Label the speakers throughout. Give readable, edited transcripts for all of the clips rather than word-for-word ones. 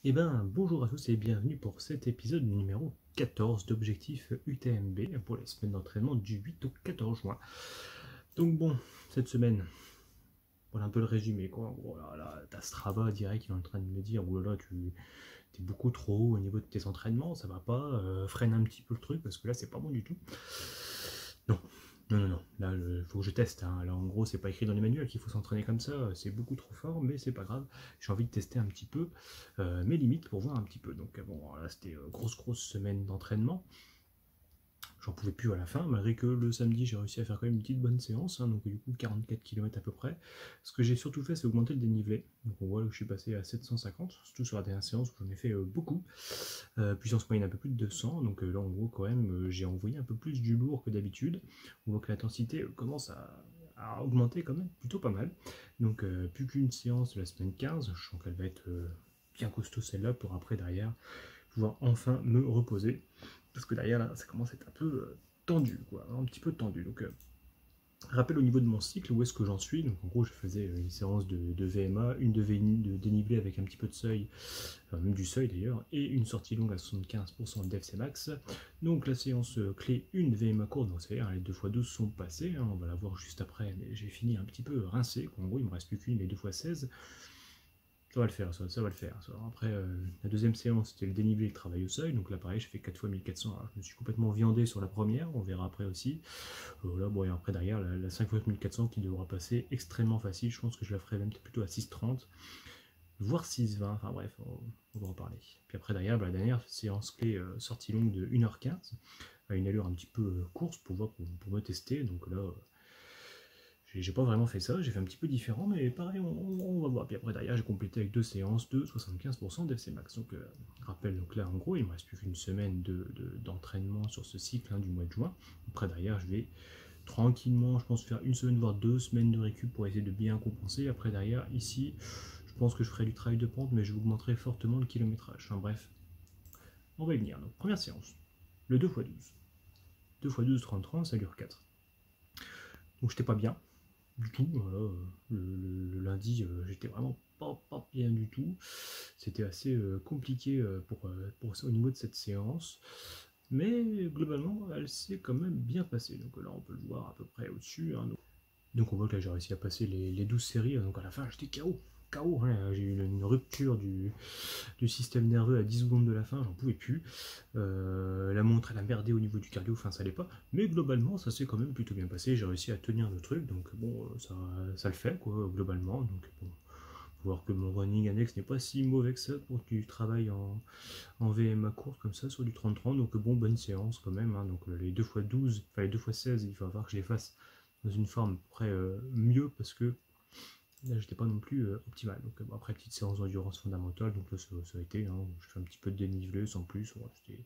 Speaker 1: Eh ben, bonjour à tous et bienvenue pour cet épisode numéro 14 d'Objectif UTMB pour les semaines d'entraînement du 8 au 14 juin. Donc bon, cette semaine, voilà un peu le résumé quoi. En gros, là, t'as Strava direct qui est en train de me dire, oh là là, tu es beaucoup trop haut au niveau de tes entraînements, ça va pas, freine un petit peu le truc parce que là c'est pas bon du tout. Non, non, là il faut que je teste, hein. Là en gros c'est pas écrit dans les manuels qu'il faut s'entraîner comme ça, c'est beaucoup trop fort, mais c'est pas grave, j'ai envie de tester un petit peu mes limites pour voir un petit peu. Donc bon, là c'était grosse semaine d'entraînement, j'en pouvais plus à la fin, malgré que le samedi j'ai réussi à faire quand même une petite bonne séance, hein, donc du coup 44 km à peu près. Ce que j'ai surtout fait c'est augmenter le dénivelé, donc on voit que je suis passé à 750, surtout sur la dernière séance où j'en ai fait beaucoup. Puissance moyenne un peu plus de 200, donc là en gros quand même j'ai envoyé un peu plus du lourd que d'habitude. On voit que l'intensité commence à augmenter quand même plutôt pas mal. Donc plus qu'une séance de la semaine 15, je sens qu'elle va être bien costaud celle-là pour après derrière pouvoir enfin me reposer. Parce que derrière là ça commence à être un peu tendu, quoi, un petit peu tendu. Donc rappel au niveau de mon cycle, où est-ce que j'en suis. Donc en gros je faisais une séance de VMA, une de dénivelé avec un petit peu de seuil, même du seuil d'ailleurs, et une sortie longue à 75% d'FC max. Donc la séance clé 1 VMA courte, donc c'est-à-dire les 2x12 sont passées, hein, on va la voir juste après, mais j'ai fini un petit peu rincé, en gros il me reste plus qu'une, mais 2x16. Ça va le faire, ça va le faire. Ça. Après, la deuxième séance, c'était le dénivelé et le travail au seuil. Donc là, pareil, j'ai fait 4 x 1400. Alors, je me suis complètement viandé sur la première, on verra après aussi. Là, bon, et après, derrière, la 5 x 1400 qui devra passer extrêmement facile. Je pense que je la ferai même plutôt à 6,30, voire 6,20. Enfin bref, on va en parler. Puis après, derrière, la dernière séance clé, sortie longue de 1h15, à une allure un petit peu course pour me tester. Donc là, j'ai pas vraiment fait ça, j'ai fait un petit peu différent, mais pareil, on va voir. Puis après, derrière, j'ai complété avec deux séances de 75% d'FC Max. Donc, rappel, donc là, en gros, il me reste plus qu'une semaine d'entraînement sur ce cycle, hein, du mois de juin. Après, derrière, je vais tranquillement, je pense, faire une semaine, voire 2 semaines de récup pour essayer de bien compenser. Après, derrière, ici, je pense que je ferai du travail de pente, mais je augmenterai fortement le kilométrage. Enfin, bref, on va y venir. Donc, première séance, le 2x12. 2x12, 30-30, ça dure 4. Donc, j'étais pas bien du tout. Voilà, le lundi, j'étais vraiment pas bien du tout. C'était assez compliqué pour ça au niveau de cette séance. Mais globalement, elle s'est quand même bien passée. Donc là, on peut le voir à peu près au-dessus, hein. Donc on voit que là, j'ai réussi à passer les 12 séries. Donc à la fin, j'étais KO. KO, hein, j'ai eu une rupture du système nerveux à 10 secondes de la fin, j'en pouvais plus. La montre elle a merdé au niveau du cardio, enfin ça allait pas. Mais globalement ça s'est quand même plutôt bien passé, j'ai réussi à tenir le truc, donc bon ça le fait quoi globalement. Donc bon, faut voir que mon running annexe n'est pas si mauvais que ça pour du travail en VMA courte comme ça sur du 30-30. Donc bon, bonne séance quand même, hein. Donc les 2x12, enfin les 2x16, il va falloir que je les fasse dans une forme près mieux parce que là, j'étais pas non plus optimal. Donc après, petite séance d'endurance fondamentale, donc là, ça a été, hein, je fais un petit peu de dénivelé sans plus, ouais, c'était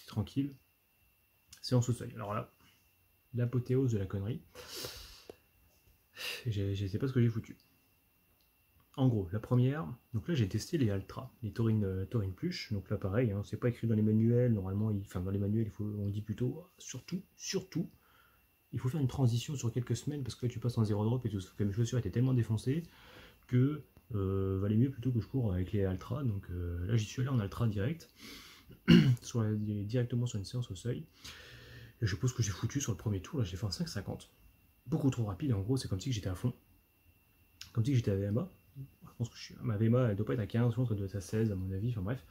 Speaker 1: tranquille. Séance au seuil. Alors là, l'apothéose de la connerie, je sais pas ce que j'ai foutu. En gros, la première, donc là j'ai testé les Altra, les Taurine Plush, donc là pareil, hein, c'est pas écrit dans les manuels, normalement, enfin dans les manuels, on dit plutôt, surtout, il faut faire une transition sur quelques semaines, parce que là tu passes en zéro drop et tout, sauf que mes chaussures étaient tellement défoncées, que valait mieux plutôt que je cours avec les Altra. Donc là j'y suis allé en Altra direct, directement sur une séance au seuil. Et je suppose que j'ai foutu sur le premier tour, là j'ai fait un 5,50. Beaucoup trop rapide, en gros c'est comme si j'étais à fond. Comme si j'étais à VMA. Je pense que ma VMA elle doit pas être à 15, je pense qu'elle doit être à 16 à mon avis, enfin bref.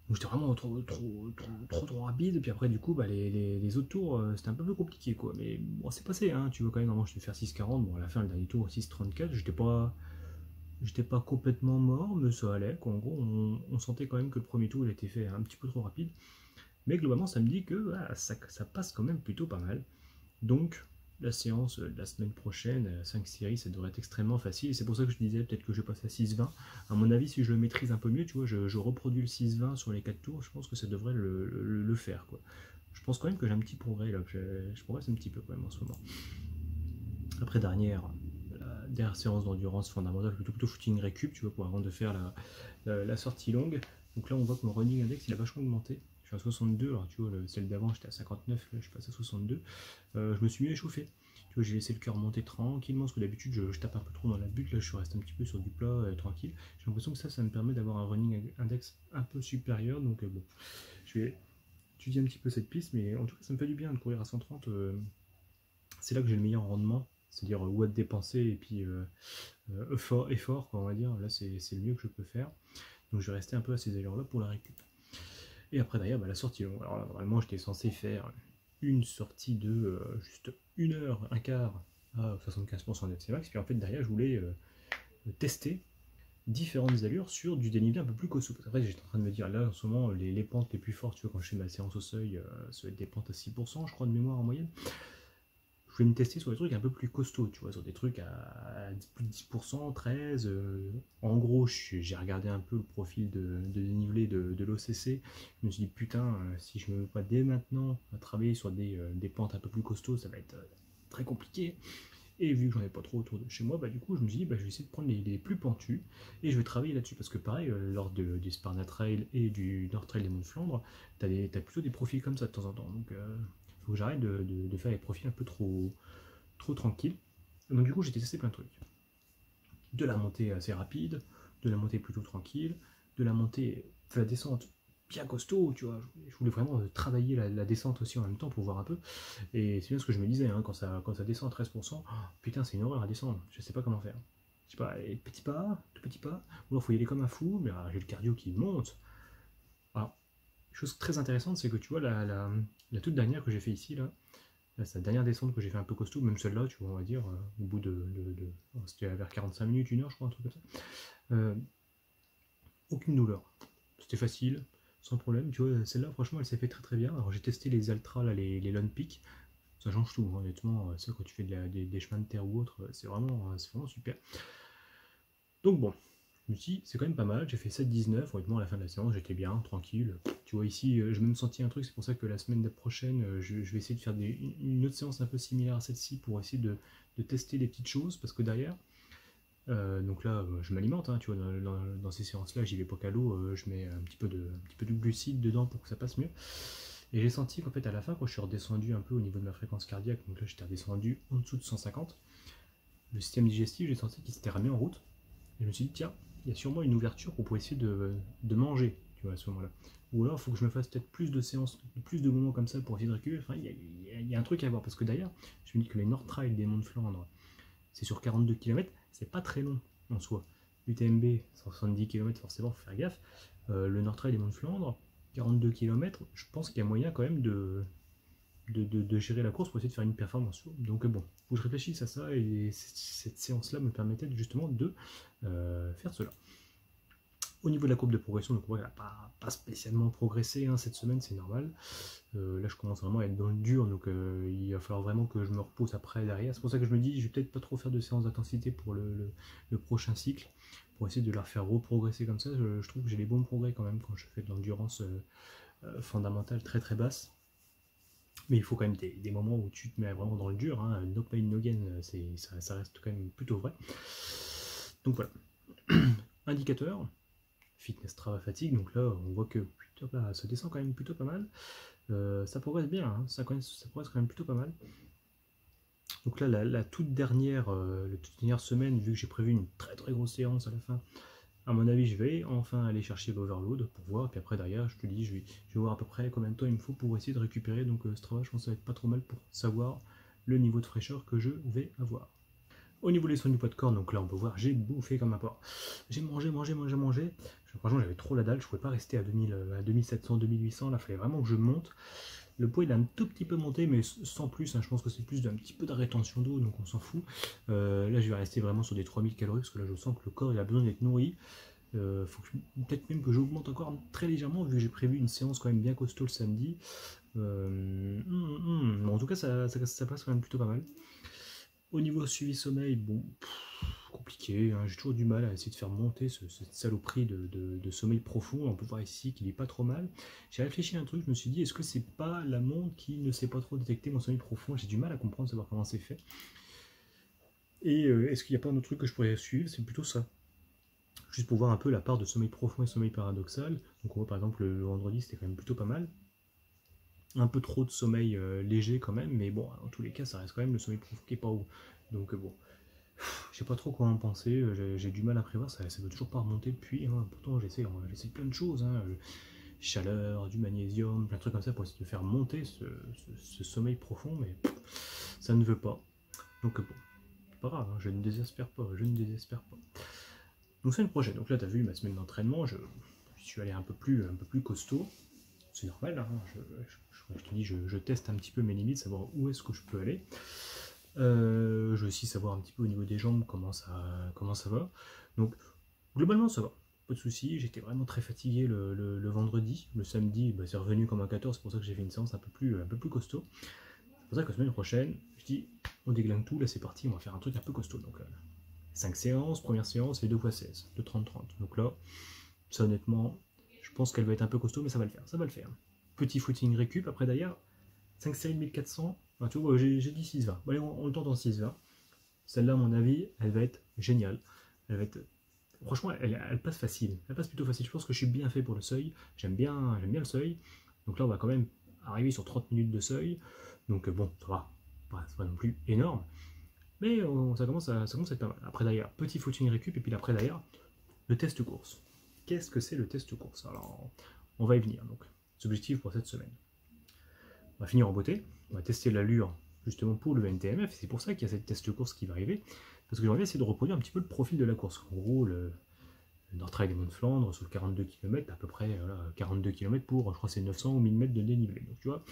Speaker 1: Donc j'étais vraiment trop rapide, puis après du coup les autres tours c'était un peu plus compliqué quoi. Mais bon c'est passé, hein. Tu vois quand même, normalement je vais faire 6,40, bon à la fin le dernier tour 6,34, j'étais pas complètement mort, mais ça allait. En gros, on sentait quand même que le premier tour il était fait un petit peu trop rapide. Mais globalement, ça me dit que voilà, ça passe quand même plutôt pas mal. Donc, la séance de la semaine prochaine, 5 séries, ça devrait être extrêmement facile. Et c'est pour ça que je disais peut-être que je passe à 6,20. À mon avis, si je le maîtrise un peu mieux, tu vois, je reproduis le 6,20 sur les 4 tours, je pense que ça devrait le faire, quoi. Je pense quand même que j'ai un petit progrès là. Je progresse un petit peu quand même en ce moment. Après, dernière séance d'endurance fondamentale, plutôt shooting récup, tu vois, pour avant de faire la sortie longue. Donc là, on voit que mon running index, il a vachement augmenté. Je suis à 62, alors tu vois, celle d'avant, j'étais à 59, là, je passe à 62. Je me suis mieux échauffé. Tu vois, j'ai laissé le cœur monter tranquillement, parce que d'habitude je tape un peu trop dans la butte, là je suis resté un petit peu sur du plat, tranquille. J'ai l'impression que ça me permet d'avoir un running index un peu supérieur, donc bon, je vais étudier un petit peu cette piste, mais en tout cas ça me fait du bien de courir à 130, c'est là que j'ai le meilleur rendement, c'est-à-dire watts dépensés et puis effort, quoi, on va dire, là c'est le mieux que je peux faire, donc je vais rester un peu à ces allures-là pour la récup. Et après derrière, bah, la sortie longue. Alors là, vraiment, j'étais censé faire une sortie de juste 1 heure, un quart à 75% de FC max. Puis en fait, derrière, je voulais tester différentes allures sur du dénivelé un peu plus costaud. Parce qu'après, j'étais en train de me dire, là, en ce moment, les pentes les plus fortes, tu vois, quand je fais ma séance au seuil, ça va être des pentes à 6%, je crois, de mémoire en moyenne. Je voulais me tester sur des trucs un peu plus costauds, tu vois, sur des trucs à plus de 10%, 13%. En gros, j'ai regardé un peu le profil de dénivelé de l'OCC. Je me suis dit, putain, si je me mets pas dès maintenant à travailler sur des pentes un peu plus costauds, ça va être très compliqué. Et vu que j'en ai pas trop autour de chez moi, bah du coup, je me suis dit, bah, je vais essayer de prendre les plus pentus et je vais travailler là-dessus. Parce que pareil, lors du Sparna Trail et du Nord Trail des Monts de Flandre, t'as plutôt des profils comme ça de temps en temps. Donc, faut que j'arrête de faire les profils un peu trop tranquilles. Donc du coup, j'ai testé plein de trucs. De la montée assez rapide, de la montée plutôt tranquille, de la montée, de la descente bien costaud, tu vois. Je voulais vraiment travailler la descente aussi en même temps pour voir un peu. Et c'est bien ce que je me disais, hein, quand ça descend à 13%, oh, putain, c'est une horreur à descendre, je sais pas comment faire. Je sais pas, petit pas, tout petit pas, ou alors faut y aller comme un fou, mais j'ai le cardio qui monte. Alors, chose très intéressante, c'est que tu vois, la toute dernière que j'ai fait ici, là, c'est la dernière descente que j'ai fait un peu costaud, même celle-là, tu vois, on va dire, au bout c'était vers 45 minutes, 1 heure, je crois, un truc comme ça. Aucune douleur. C'était facile, sans problème. Tu vois, celle-là, franchement, elle s'est fait très très bien. Alors, j'ai testé les Altra, là, les Lone Peak. Ça change tout, hein, honnêtement. Ça, quand tu fais des chemins de terre ou autre, c'est vraiment super. Donc, bon, je me suis dit, c'est quand même pas mal. J'ai fait 7-19. Honnêtement, à la fin de la séance, j'étais bien, tranquille. Tu vois, ici, je me sentis un truc. C'est pour ça que la semaine prochaine, je vais essayer de faire une autre séance un peu similaire à celle-ci pour essayer de tester des petites choses. Parce que derrière, donc là, je m'alimente, hein, tu vois, dans ces séances-là, j'y vais pas qu'à l'eau, je mets un petit peu de glucides dedans pour que ça passe mieux. Et j'ai senti qu'en fait, à la fin, quand je suis redescendu un peu au niveau de ma fréquence cardiaque, donc là, j'étais redescendu en dessous de 150, le système digestif, j'ai senti qu'il s'était remis en route. Et je me suis dit, tiens, il y a sûrement une ouverture pour essayer de manger, tu vois, à ce moment-là. Ou alors, il faut que je me fasse peut-être plus de séances, plus de moments comme ça pour essayer de récupérer. Enfin, il y a un truc à voir, parce que d'ailleurs, je me dis que les Nord Trail des Monts de Flandre, c'est sur 42 km, c'est pas très long en soi. UTMB, 170 km, forcément, faut faire gaffe. Le Nord Trail des Monts de Flandre, 42 km, je pense qu'il y a moyen quand même de gérer la course pour essayer de faire une performance. Donc bon, faut que je réfléchisse à ça et cette séance-là me permettait justement de faire cela. Au niveau de la courbe de progression, donc, elle n'a pas spécialement progressé hein, cette semaine, c'est normal. Là, je commence vraiment à être dans le dur, donc il va falloir vraiment que je me repose après derrière. C'est pour ça que je me dis, je vais peut-être pas trop faire de séances d'intensité pour le prochain cycle, pour essayer de la faire reprogresser comme ça. Je trouve que j'ai les bons progrès quand même quand je fais de l'endurance fondamentale très très basse. Mais il faut quand même des moments où tu te mets vraiment dans le dur. Hein. No pain, no gain, ça reste quand même plutôt vrai. Donc voilà. Indicateur. Fitness Strava fatigue, donc là on voit que putain, là, ça descend quand même plutôt pas mal, ça progresse bien, hein, ça progresse quand même plutôt pas mal. Donc là la toute dernière semaine, vu que j'ai prévu une très très grosse séance à la fin, à mon avis je vais enfin aller chercher l'overload pour voir, et puis après derrière je te dis je vais voir à peu près combien de temps il me faut pour essayer de récupérer, donc Strava je pense que ça va être pas trop mal pour savoir le niveau de fraîcheur que je vais avoir. Au niveau des soins du poids de corps, donc là on peut voir, j'ai bouffé comme un porc. J'ai mangé. Franchement j'avais trop la dalle, je pouvais pas rester à 2700, 2800, là il fallait vraiment que je monte. Le poids il a un tout petit peu monté, mais sans plus, hein. Je pense que c'est plus d'un petit peu de rétention d'eau, donc on s'en fout. Là je vais rester vraiment sur des 3000 calories, parce que là je sens que le corps il a besoin d'être nourri. Faut peut-être même que j'augmente encore très légèrement, vu que j'ai prévu une séance quand même bien costaud le samedi. En tout cas ça passe quand même plutôt pas mal. Au niveau suivi sommeil, bon, compliqué, hein, j'ai toujours du mal à essayer de faire monter cette saloperie de sommeil profond. On peut voir ici qu'il n'est pas trop mal. J'ai réfléchi à un truc, je me suis dit, est-ce que c'est pas la montre qui ne sait pas trop détecter mon sommeil profond? J'ai du mal à comprendre, savoir comment c'est fait. Et est-ce qu'il n'y a pas un autre truc que je pourrais suivre? C'est plutôt ça. Juste pour voir un peu la part de sommeil profond et sommeil paradoxal. Donc on voit par exemple le vendredi, c'était quand même plutôt pas mal. un peu trop de sommeil léger quand même, mais bon, en tous les cas, ça reste quand même le sommeil profond qui est pas haut. Donc bon, je sais pas trop quoi en penser, j'ai du mal à prévoir, ça veut toujours pas remonter depuis, hein. Pourtant j'essaie plein de choses, hein, chaleur, du magnésium, plein de trucs comme ça pour essayer de faire monter ce sommeil profond, mais ça ne veut pas. Donc bon, c'est pas grave, hein, je ne désespère pas, je ne désespère pas. Donc semaine prochaine, donc là tu as vu ma semaine d'entraînement, je suis allé un peu plus costaud, c'est normal, hein, je te dis, je teste un petit peu mes limites, savoir où est-ce que je peux aller. Je veux aussi savoir un petit peu au niveau des jambes comment ça va. Donc globalement ça va, pas de soucis. J'étais vraiment très fatigué le vendredi. Le samedi, bah, c'est revenu comme un 14, c'est pour ça que j'ai fait une séance un peu plus costaud. C'est pour ça que la semaine prochaine, je dis on déglingue tout, là c'est parti, on va faire un truc un peu costaud. Donc 5 séances, première séance et 2 x 16, de 30-30. Donc là, ça honnêtement, je pense qu'elle va être un peu costaud, mais ça va le faire, ça va le faire. Petit footing récup, après d'ailleurs, 5 séries de 1400, enfin, tu vois, j'ai dit 6-20. Bon, allez, on le tente en 6-20. Celle-là, à mon avis, elle va être géniale. Elle va être... Franchement, elle passe facile. Elle passe plutôt facile. Je pense que je suis bien fait pour le seuil. J'aime bien le seuil. Donc là, on va quand même arriver sur 30 minutes de seuil. Donc bon, ça va. C'est pas non plus énorme. Mais ça commence à être pas mal. Après d'ailleurs, petit footing récup. Et puis après d'ailleurs, le test course. Qu'est-ce que c'est le test course? Alors, on va y venir. Donc, objectif pour cette semaine. On va finir en beauté, on va tester l'allure justement pour le NTMF, c'est pour ça qu'il y a cette test course qui va arriver, parce que j'ai envie d'essayer de reproduire un petit peu le profil de la course. En gros, le Nord-Trail des Monts de Flandre sur 42 km, à peu près 42 km pour, je crois c'est 900 ou 1000 mètres de dénivelé. Donc tu vois,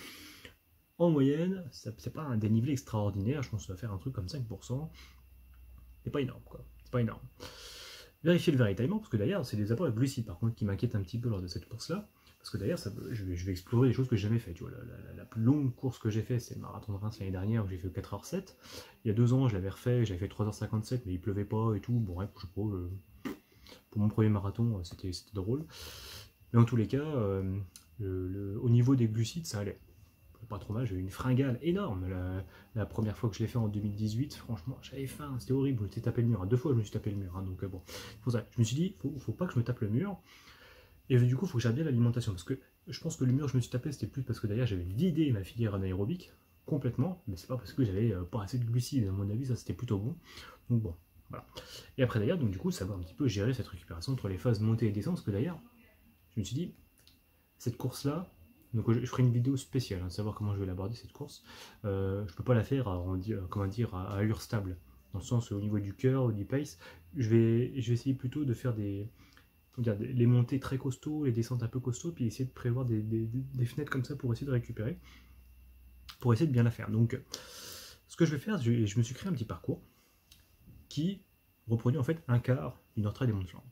Speaker 1: en moyenne, c'est pas un dénivelé extraordinaire, je pense que ça va faire un truc comme 5%, c'est pas énorme quoi, c'est pas énorme. Vérifier le ravitaillement, parce que d'ailleurs, c'est des apports de glucides par contre qui m'inquiètent un petit peu lors de cette course-là. Parce que d'ailleurs, je vais explorer des choses que j'ai jamais fait. Tu vois, la plus longue course que j'ai fait, c'est le marathon de Reims l'année dernière où j'ai fait 4h07. Il y a 2 ans, je l'avais refait, j'avais fait 3h57, mais il pleuvait pas et tout. Bon, bref, je sais pas, pour mon premier marathon, c'était drôle. Mais en tous les cas, au niveau des glucides, ça allait. Pas trop mal, j'ai eu une fringale énorme la première fois que je l'ai fait en 2018. Franchement, j'avais faim, c'était horrible. Je me suis tapé le mur. 2 fois, je me suis tapé le mur. Hein, donc bon, pour ça, je me suis dit, faut pas que je me tape le mur. Et du coup, il faut que j'aille bien l'alimentation. Parce que je pense que le mur, je me suis tapé, c'était plus parce que d'ailleurs, j'avais vidé ma filière anaérobique complètement. Mais c'est pas parce que j'avais pas assez de glucides. À mon avis, ça c'était plutôt bon. Donc bon, voilà. Et après d'ailleurs, donc du coup, ça va un petit peu gérer cette récupération entre les phases montée et descente. Parce que d'ailleurs, je me suis dit, cette course-là, donc je ferai une vidéo spéciale, hein, savoir comment je vais l'aborder cette course. Je peux pas la faire à allure stable. Dans le sens au niveau du cœur ou du pace, je vais essayer plutôt de faire les montées très costauds, les descentes un peu costauds, puis essayer de prévoir des fenêtres comme ça pour essayer de récupérer, pour essayer de bien la faire. Donc, ce que je vais faire, je me suis créé un petit parcours qui reproduit en fait un quart du Nord-Trail des Monts de Flandre.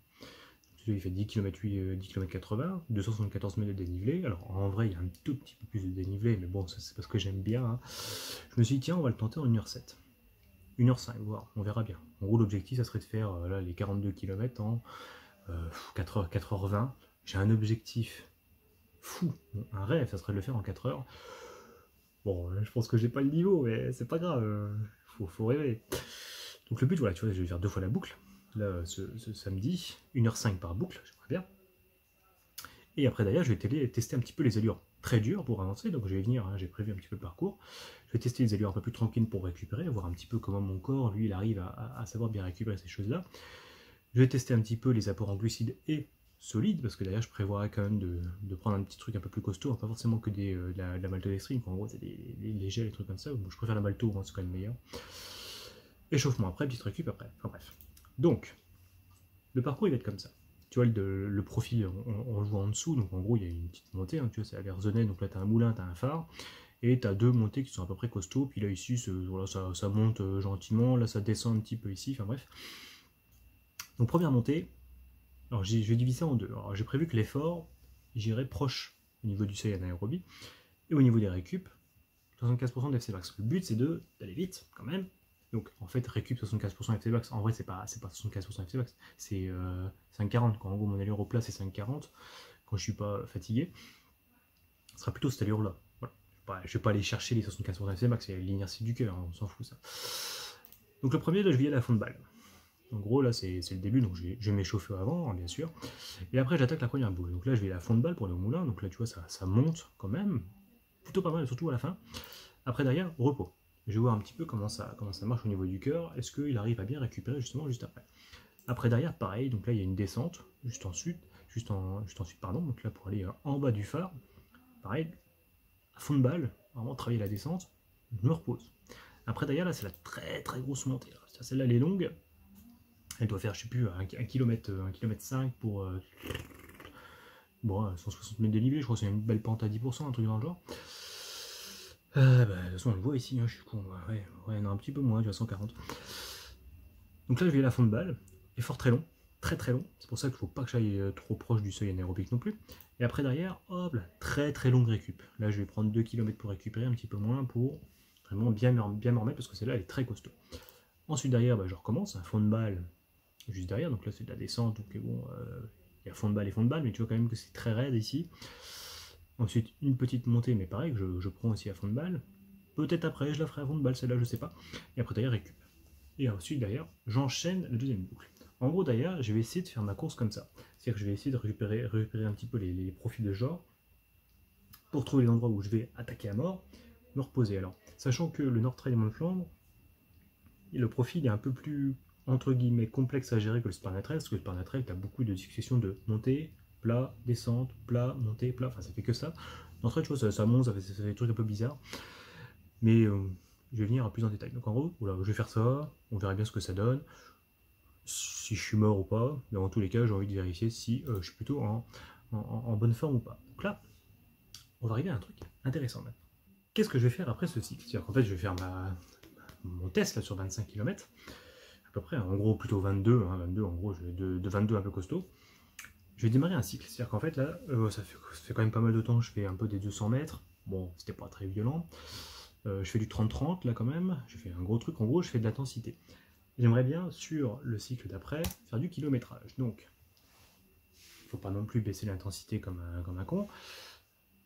Speaker 1: Il fait 10 km 10 km 80, 274 mètres de dénivelé. Alors en vrai, il y a un tout petit peu plus de dénivelé, mais bon, c'est parce que j'aime bien. Hein. Je me suis dit, tiens, on va le tenter en 1h07. 1h05, voire, on verra bien. En gros, l'objectif, ça serait de faire les 42 km en 4h20. J'ai un objectif fou, un rêve, ça serait de le faire en 4 heures. Bon, je pense que j'ai pas le niveau, mais c'est pas grave, faut rêver. Donc le but, voilà, tu vois, je vais faire 2 fois la boucle. Là, ce samedi, 1h05 par boucle, j'aimerais bien. Et après d'ailleurs, je vais tester un petit peu les allures très dures pour avancer, donc je vais venir, hein, j'ai prévu un petit peu le parcours. Je vais tester les allures un peu plus tranquilles pour récupérer, voir un petit peu comment mon corps, lui, il arrive à savoir bien récupérer ces choses-là. Je vais tester un petit peu les apports en glucides et solides, parce que d'ailleurs je prévoirais quand même de prendre un petit truc un peu plus costaud, hein, pas forcément que de la maltodextrine, en gros c'est des gels, des trucs comme ça, je préfère la malto, hein, c'est quand même meilleur. Échauffement après, petite récup après, enfin bref. Donc, le parcours il va être comme ça. Tu vois, le profil, on le voit en dessous, donc en gros il y a une petite montée, hein, tu vois, c'est à Verzenay, donc là tu as un moulin, tu as un phare, et tu as 2 montées qui sont à peu près costauds, puis là ici, voilà, ça monte gentiment, là ça descend un petit peu ici, enfin bref. Donc première montée, alors je vais diviser ça en deux. Alors j'ai prévu que l'effort, j'irai proche au niveau du seuil anaérobie, et au niveau des récup, 75% d'FC max. Le but c'est d'aller vite quand même. Donc en fait récup 75% FC max, en vrai c'est pas 75% FC max, c'est 5,40. Quand en gros mon allure au plat c'est 5,40, quand je suis pas fatigué, ce sera plutôt cette allure là. Voilà. Je vais pas aller chercher les 75% FC max, c'est l'inertie du cœur, hein, on s'en fout ça. Donc le premier là je vais y aller à fond de balle. En gros, là, c'est le début, donc je vais m'échauffer avant, hein, bien sûr. Et après, j'attaque la première boule. Donc là, je vais à fond de balle pour aller au moulin. Donc là, tu vois, ça monte quand même. plutôt pas mal, surtout à la fin. Après derrière, repos. Je vais voir un petit peu comment ça marche au niveau du cœur. Est-ce qu'il arrive à bien récupérer justement juste après. Après derrière, pareil, donc là il y a une descente, juste ensuite, pardon, donc là pour aller en bas du phare, pareil, à fond de balle, vraiment travailler la descente, je me repose. Après derrière, là c'est la très très grosse montée. Celle-là elle est longue, elle doit faire, je sais plus, 1 km, 1 km 5 pour bon, 160 mètres de dénivelé, je crois que c'est une belle pente à 10%, un truc dans le genre. De toute façon, on le voit ici, hein, je suis con, ouais, non, un petit peu moins, tu vois, 140. Donc là, je vais à la fond de balle, effort très long, très très long, c'est pour ça qu'il ne faut pas que j'aille trop proche du seuil anaérobique non plus. Et après, derrière, hop là, très très longue récup. Là, je vais prendre 2 km pour récupérer, un petit peu moins pour vraiment bien me remettre, parce que celle-là, elle est très costaud. Ensuite, derrière, je recommence, un fond de balle juste derrière, donc là, c'est de la descente, donc bon, il y a fond de balle, mais tu vois quand même que c'est très raide ici. Ensuite, une petite montée, mais pareil, que je prends aussi à fond de balle. Peut-être après, je la ferai à fond de balle, celle-là, je sais pas. Et après, derrière, récup. Et ensuite, d'ailleurs, j'enchaîne la deuxième boucle. En gros, d'ailleurs, je vais essayer de faire ma course comme ça. C'est-à-dire que je vais essayer de récupérer un petit peu les profils de genre pour trouver l'endroit où je vais attaquer à mort, me reposer. Alors, sachant que le Nord Trail Mont Flandre, le profil est un peu plus, entre guillemets, complexe à gérer que le Spartan Trail, parce que le Spartan Trail, tu as beaucoup de successions de montée, plat, descente, plat, montée, plat, enfin ça fait que ça. Dans Trail, tu vois, ça monte, ça fait des trucs un peu bizarres. Mais je vais venir plus en détail. Donc en gros, voilà, je vais faire ça, on verra bien ce que ça donne, si je suis mort ou pas, mais en tous les cas, j'ai envie de vérifier si je suis plutôt en bonne forme ou pas. Donc là, on va arriver à un truc intéressant maintenant. Qu'est-ce que je vais faire après ce cycle? C'est-à-dire qu'en fait, je vais faire mon test là, sur 25 km, à peu près, en gros plutôt 22, 22 en gros, de 22 un peu costaud. Je vais démarrer un cycle, c'est-à-dire qu'en fait là, ça fait quand même pas mal de temps, je fais un peu des 200 mètres, bon, c'était pas très violent. Je fais du 30-30 là quand même, je fais un gros truc, en gros je fais de l'intensité. J'aimerais bien sur le cycle d'après faire du kilométrage, donc il ne faut pas non plus baisser l'intensité comme un con.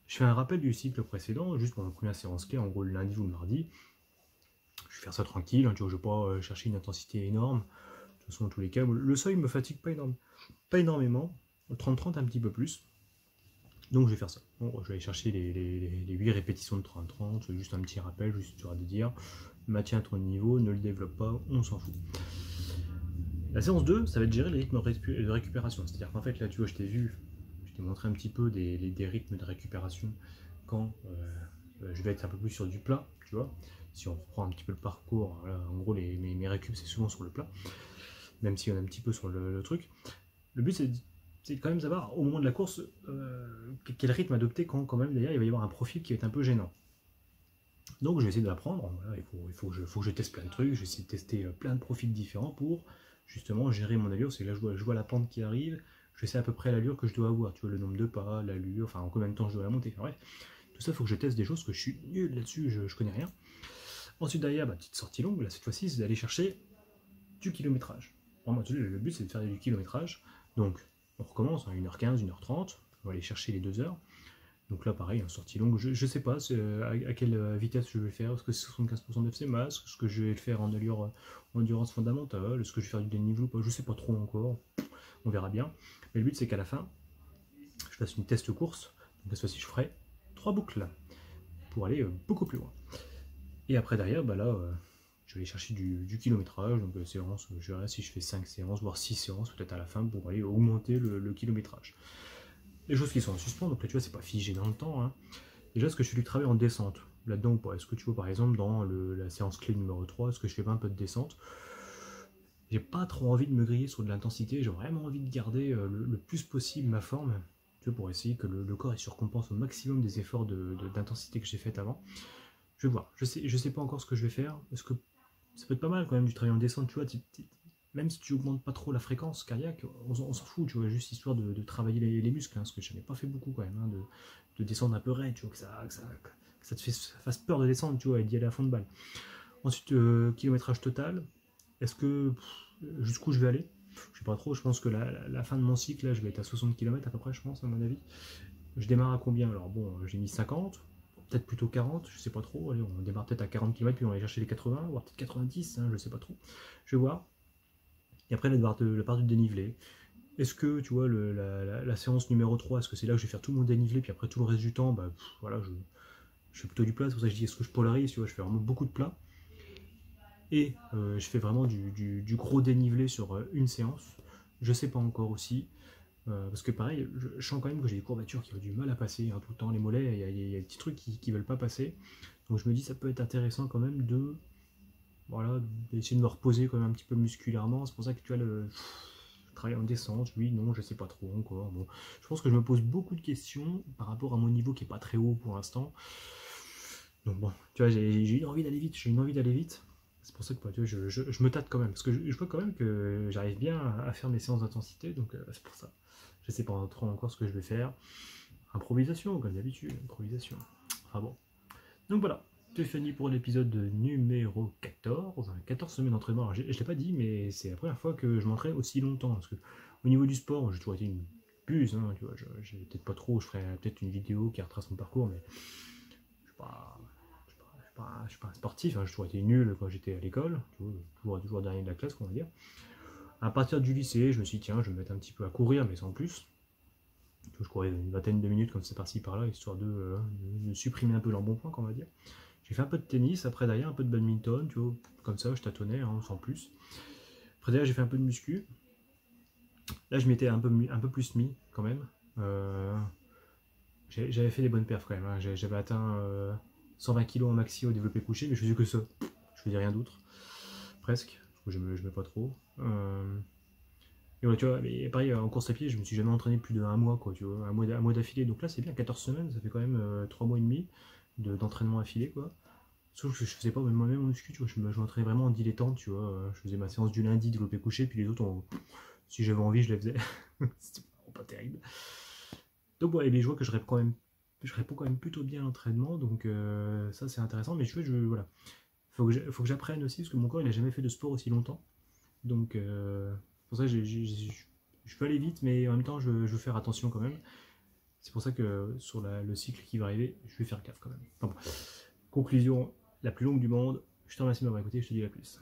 Speaker 1: Je fais un rappel du cycle précédent, juste pour ma première séance clé, en gros le lundi ou le mardi. Je vais faire ça tranquille, hein, tu vois, je ne vais pas chercher une intensité énorme. De toute façon, dans tous les cas, le seuil me fatigue pas énormément, 30-30 un petit peu plus. Donc je vais faire ça. Bon, je vais aller chercher les 8 répétitions de 30-30, juste un petit rappel, juste tu auras de dire, maintiens ton niveau, ne le développe pas, on s'en fout. La séance 2, ça va être gérer les rythmes de récupération. C'est-à-dire qu'en fait, là, tu vois, je t'ai montré un petit peu des rythmes de récupération quand je vais être un peu plus sur du plat, tu vois. Si on reprend un petit peu le parcours, voilà, en gros, mes récup, c'est souvent sur le plat, même si on est un petit peu sur le truc. Le but, c'est quand même savoir, au moment de la course, quel rythme adopter quand même, d'ailleurs, il va y avoir un profil qui va être un peu gênant. Donc, je vais essayer de l'apprendre. Voilà, il faut que je teste plein de trucs. Je vais essayer de tester plein de profils différents pour justement gérer mon allure. C'est là, je vois la pente qui arrive. Je sais à peu près l'allure que je dois avoir. Tu vois, le nombre de pas, l'allure, enfin, en combien de temps je dois la monter. Enfin, bref, tout ça, il faut que je teste des choses que je suis nul là-dessus, je connais rien. Ensuite, derrière, petite sortie longue, là, cette fois-ci, c'est d'aller chercher du kilométrage. Vraiment, le but, c'est de faire du kilométrage. Donc, on recommence à 1h15, 1h30. On va aller chercher les 2 heures. Donc là, pareil, en sortie longue, je ne sais pas à quelle vitesse je vais le faire. Est-ce que c'est 75% d'FC masse? Est-ce que je vais le faire en allure endurance fondamentale? Est-ce que je vais faire du dénivelé ou pas? Je ne sais pas trop encore. On verra bien. Mais le but, c'est qu'à la fin, je fasse une test course. Donc cette fois-ci, je ferai 3 boucles pour aller beaucoup plus loin. Et après, derrière, là, je vais aller chercher du kilométrage. Donc séance, je verrai si je fais 5 séances, voire 6 séances peut-être à la fin pour aller augmenter le kilométrage. Les choses qui sont en suspens, donc là tu vois c'est pas figé dans le temps. Hein. Déjà, est-ce que je fais du travail en descente là-dedans ou pas? Est-ce que tu vois par exemple dans la séance clé numéro 3, est-ce que je fais pas un peu de descente? J'ai pas trop envie de me griller sur de l'intensité, j'ai vraiment envie de garder le plus possible ma forme, tu vois, pour essayer que le corps il surcompense au maximum des efforts d'intensité que j'ai fait avant. Je vais voir, je sais pas encore ce que je vais faire. Est-ce que ça peut être pas mal quand même du travail en descente, tu vois, même si tu augmentes pas trop la fréquence cardiaque, on s'en fout, tu vois, juste histoire de travailler les muscles, hein, parce que je n'en ai pas fait beaucoup quand même, hein, de descendre un peu raide, tu vois, que ça te fasse peur de descendre, tu vois, et d'y aller à fond de balle. Ensuite, kilométrage total, est-ce que, jusqu'où je vais aller? Je sais pas trop, je pense que la fin de mon cycle, là, je vais être à 60 km à peu près, je pense, à mon avis. Je démarre à combien? Alors bon, j'ai mis 50, peut-être plutôt 40, je sais pas trop, allez, on démarre peut-être à 40 km, puis on va aller chercher les 80, voire peut-être 90, hein, je sais pas trop. Je vais voir. Et après, la part du dénivelé. Est-ce que, tu vois, la séance numéro 3, est-ce que c'est là que je vais faire tout mon dénivelé, puis après tout le reste du temps, voilà, je fais plutôt du plat, c'est pour ça que je dis est-ce que je polarise, tu vois, je fais vraiment beaucoup de plats. Et je fais vraiment du gros dénivelé sur une séance. Je sais pas encore aussi. Parce que pareil, je sens quand même que j'ai des courbatures qui ont du mal à passer tout le temps, les mollets, il y a des petits trucs qui veulent pas passer. Donc je me dis ça peut être intéressant quand même de voilà, d'essayer de me reposer quand même un petit peu musculairement. C'est pour ça que tu as le travail en descente, oui, non, je sais pas trop encore. Bon, je pense que je me pose beaucoup de questions par rapport à mon niveau qui est pas très haut pour l'instant. Donc bon, tu vois, j'ai une envie d'aller vite, j'ai une envie d'aller vite. C'est pour ça que tu vois, je me tâte quand même, parce que je vois quand même que j'arrive bien à faire mes séances d'intensité, donc c'est pour ça. Je sais pas trop encore ce que je vais faire. Improvisation, comme d'habitude, improvisation. Enfin bon. Donc voilà, c'est fini pour l'épisode numéro 14. 14 semaines d'entraînement. Alors, je ne l'ai pas dit, mais c'est la première fois que je m'entraîne aussi longtemps. Parce que au niveau du sport, j'ai toujours été une buse. Hein, tu vois, j'ai peut-être pas trop, je ferai peut-être une vidéo qui retrace mon parcours, mais je suis pas. Je suis pas un sportif, hein, j'ai toujours été nul quand j'étais à l'école, toujours dernier de la classe, on va dire. À partir du lycée, je me suis dit, tiens, je vais me mettre un petit peu à courir, mais sans plus. Je courais une vingtaine de minutes comme c'est par-ci par-là, histoire de supprimer un peu l'embonpoint, on va dire. J'ai fait un peu de tennis, après derrière un peu de badminton, tu vois, comme ça je tâtonnais, hein, sans plus. Après derrière j'ai fait un peu de muscu. Là je m'étais un peu plus mis quand même. J'avais fait des bonnes perfs quand même, hein. J'avais atteint 120 kg en maxi au développé couché, mais je faisais que ça. Je faisais rien d'autre, presque, parce que je mets pas trop. Et ouais, tu vois, mais pareil, en course à pied, je me suis jamais entraîné plus d'un mois, quoi, tu vois, un mois d'affilée. Donc là, c'est bien, 14 semaines, ça fait quand même 3 mois et demi d'entraînement affilé, quoi. Sauf que je faisais pas moi-même en muscu, tu vois, je m'entraînais vraiment en dilettante, tu vois. Je faisais ma séance du lundi, développé couché, puis les autres, si j'avais envie, je les faisais. C'était vraiment pas terrible. Donc ouais, mais je vois que je réponds quand même plutôt bien à l'entraînement, donc ça c'est intéressant, mais voilà. Faut que j'apprenne aussi, parce que mon corps, il a jamais fait de sport aussi longtemps. Donc, pour ça, je peux aller vite, mais en même temps, je veux faire attention quand même. C'est pour ça que sur le cycle qui va arriver, je vais faire gaffe quand même. Enfin bon. Conclusion la plus longue du monde. Je te remercie de m'avoir écouté, je te dis à plus.